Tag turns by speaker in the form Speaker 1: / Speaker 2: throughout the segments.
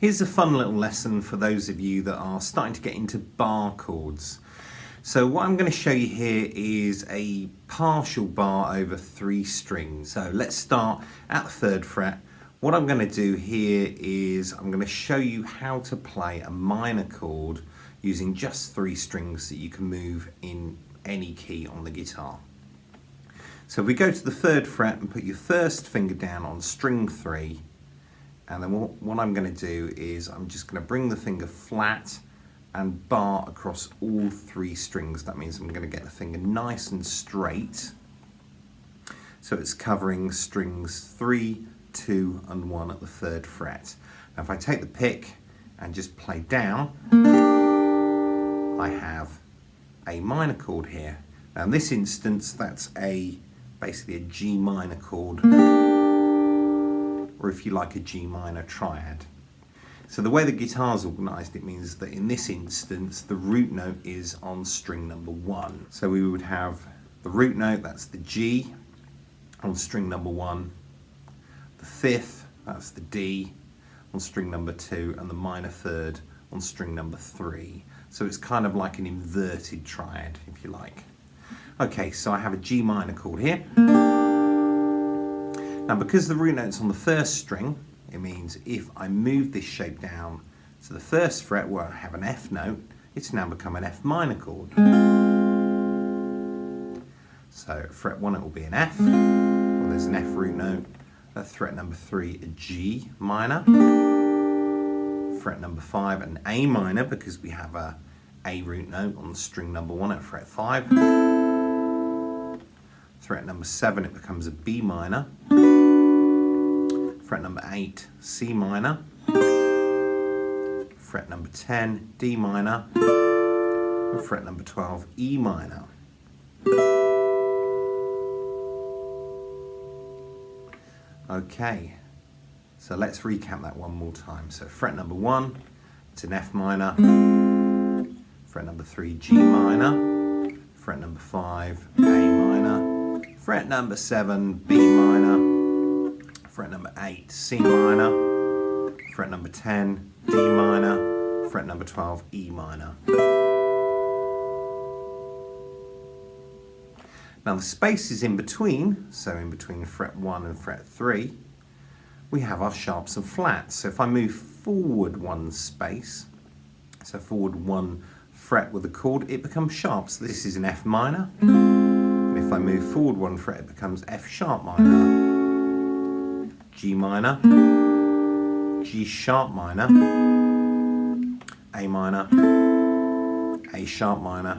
Speaker 1: Here's a fun little lesson for those of you that are starting to get into bar chords. So what I'm going to show you here is a partial bar over 3 strings. So let's start at the 3rd fret. What I'm going to do here is I'm going to show you how to play a minor chord using just 3 strings that you can move in any key on the guitar. So if we go to the 3rd fret and put your first finger down on string 3, and then what I'm going to do is I'm just going to bring the finger flat and bar across all 3 strings. That means I'm going to get the finger nice and straight. So it's covering strings 3, 2 and 1 at the 3rd fret. Now if I take the pick and just play down, I have a minor chord here. Now in this instance that's basically a G minor chord, or if you like a G minor triad. So the way the guitar's organised, it means that in this instance the root note is on string number 1. So we would have the root note, that's the G, on string number 1, the 5th, that's the D, on string number 2, and the minor 3rd on string number 3. So it's kind of like an inverted triad, if you like. Okay, so I have a G minor chord here. Now because the root note's on the 1st string, it means if I move this shape down to the 1st fret where I have an F note, it's now become an F minor chord. So at fret 1 it will be an F, well there's an F root note. At fret number 3 a G minor, fret number 5 an A minor because we have a root note on string number 1 at fret 5. Fret number 7 it becomes a B minor. Fret number 8 C minor. Fret number 10 D minor. And fret number 12 E minor. Okay, so let's recap that one more time. So fret number 1, it's an F minor. Fret number 3 G minor. Fret number 5 A minor. Fret number 7 B minor. Fret number 8 C minor. Fret number 10 D minor. Fret number 12 E minor. Now the spaces in between, so in between fret 1 and fret 3, we have our sharps and flats. So if I move forward 1 space, so forward 1 fret with a chord, it becomes sharp. So this is an F minor. And if I move forward 1 fret, it becomes F sharp minor, G minor, G sharp minor, A minor, A sharp minor,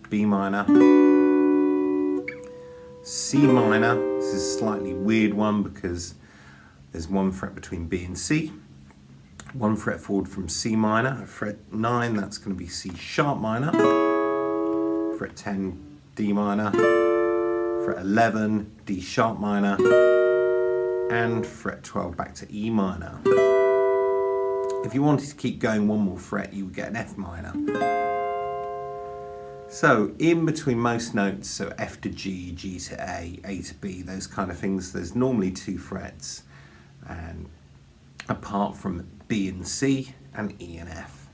Speaker 1: B minor, C minor. This is a slightly weird one because there's 1 fret between B and C. 1 fret forward from C minor. At fret 9 that's going to be C sharp minor. Fret 10 D minor. Fret 11 D sharp minor. And fret 12 back to E minor. If you wanted to keep going 1 more fret you would get an F minor. So in between most notes, so F to G, G to A to B, those kind of things, there's normally 2 frets, and apart from B and C and E and F.